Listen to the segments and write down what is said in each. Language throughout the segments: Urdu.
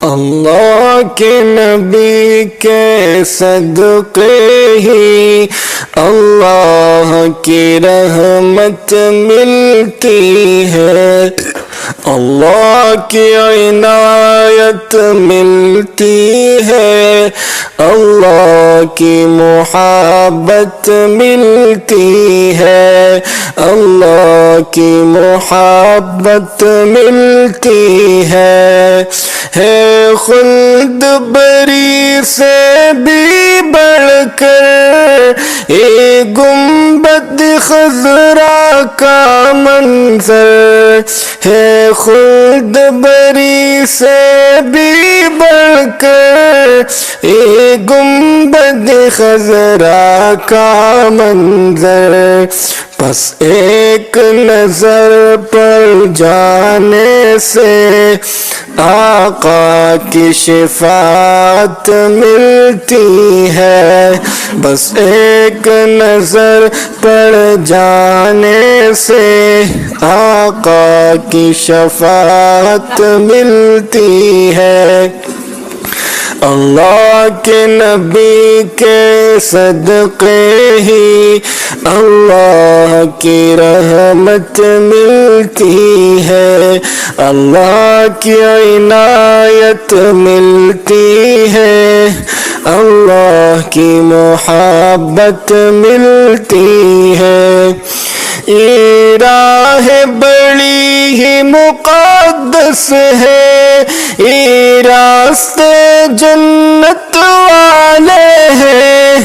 اللہ کے نبی کے صدقے ہی اللہ کی رحمت ملتی ہے، اللہ کی عنایت ملتی ہے، اللہ کی محبت ملتی ہے، اللہ کی محبت ملتی ہے خلد بری سے بھی بڑھ کر ایک گنبد خضرا کا منظر ہے، خلد بری سے بھی بڑھ کر ایک گنبد خضرا کا منظر، بس ایک نظر پر جانے سے آقا کی شفاعت ملتی ہے، بس ایک نظر پر جانے سے آقا کی شفاعت ملتی ہے، اللہ کے نبی کے صدقے ہی اللہ کی رحمت ملتی ہے، اللہ کی عنایت ملتی ہے، اللہ کی محبت ملتی ہے، یہ راہ بڑی ہی مقدس ہے، یہ راستے جنت والے ہیں،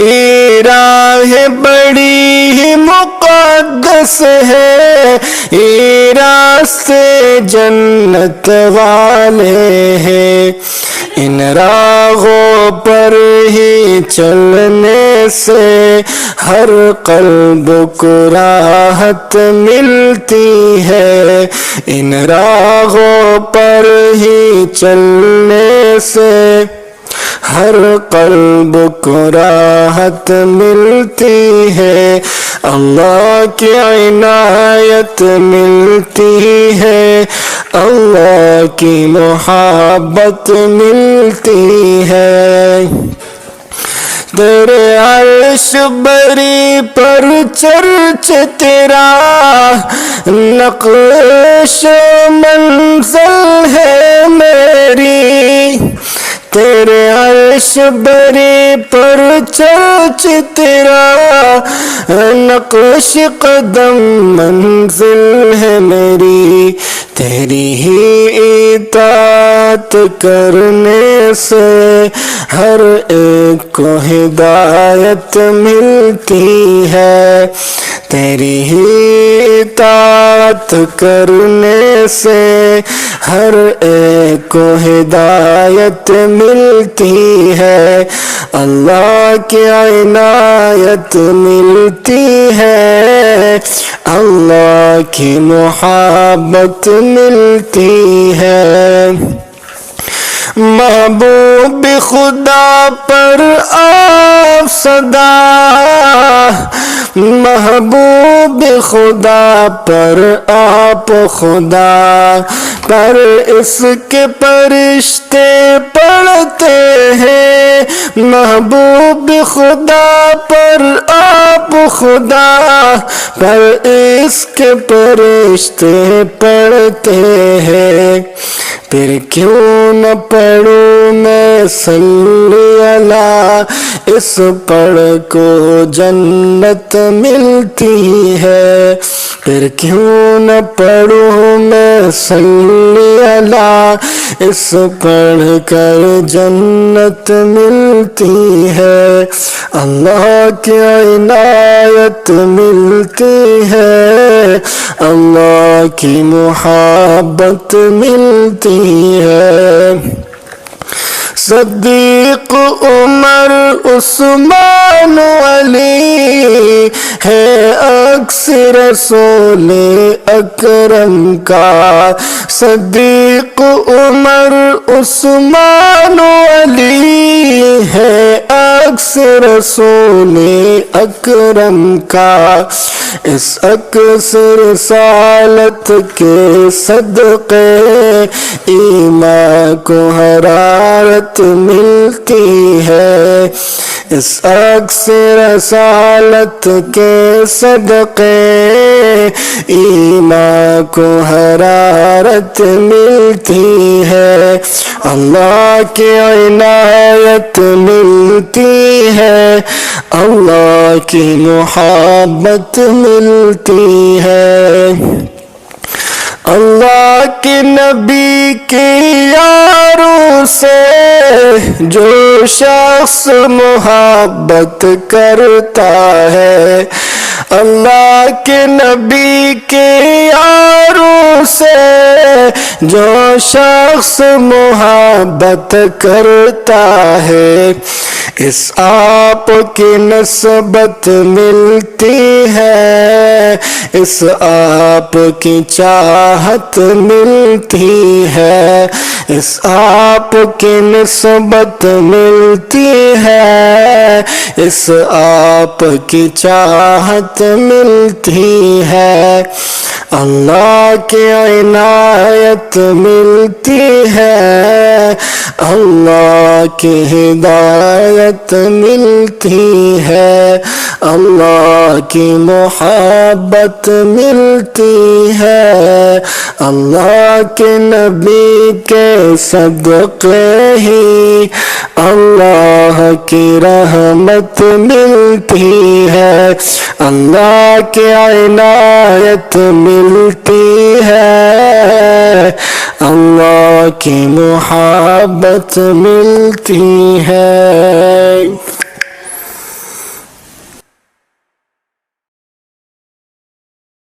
یہ راہ بڑی ہی مقدس ہے، یہ راستے جنت والے ہیں، ان راہوں پر ہی چلنے سے ہر قلب کو راحت ملتی ہے، ان راہوں پر ہی چلنے سے ہر قلب کو راحت ملتی ہے، اللہ کی عنایت ملتی ہے، اللہ کی محبت ملتی ہے، تیرے عرش بری پر چرچ تیرا نقش منزل ہے میری، تیرے عرش بری پر چرچ تیرا نقش قدم منزل ہے میری، تیری ہی اطاعت کرنے سے ہر ایک کو ہدایت ملتی ہے، تیری ہی اطاعت کرنے سے ہر ایک کو ہدایت ملتی ہے، اللہ کی عنایت ملتی ہے، اللہ کی محبت ملتی ہے، محبوب خدا پر آپ صدا، محبوب خدا پر آپ خدا پر اس کے فرشتے پڑھتے ہیں، محبوب خدا پر آپ خدا پر اس کے فرشتے پڑھتے ہیں، پھر کیوں نہ پڑھوں میں صلی اللہ، اس پڑھ کو جنت ملتی ہے، پھر کیوں نہ پڑھوں میں صلی اللہ، اس پڑھ کر جنت ملتی ہے، اللہ کی عنایت ملتی ہے، اللہ کی محبت ملتی ہے، صدیق عمر عثمان علی ہے عکس رسول اکرم کا، صدیق عمر عثمان علی ہے عکس رسول اکرم کا، اس عکس رسالت کے صدقے ایمان کو حرارت ملتی ہے، اس عکس رسالت کے صدقے ایمان کو حرارت ملتی ہے، اللہ کی عنایت ملتی ہے، اللہ کی محبت ملتی ہے، اللہ کے نبی کی یاروں سے جو شخص محبت کرتا ہے، اللہ کے نبی کے یاروں سے جو شخص محبت کرتا ہے، اس آپ کی نسبت ملتی ہے، اس آپ کی چاہت ملتی ہے، اس آپ کی نسبت ملتی ہے، اس آپ کی چاہت ملتی ہے، اللہ کی عنایت ملتی ہے، اللہ کی ہدایت ملتی ہے، اللہ کی محبت ملتی ہے، اللہ کے نبی کے صدقے ہی اللہ کی رحمت ملتی ہے، اللہ کی عنایت ملتی ہے، اللہ کی محبت ملتی ہے۔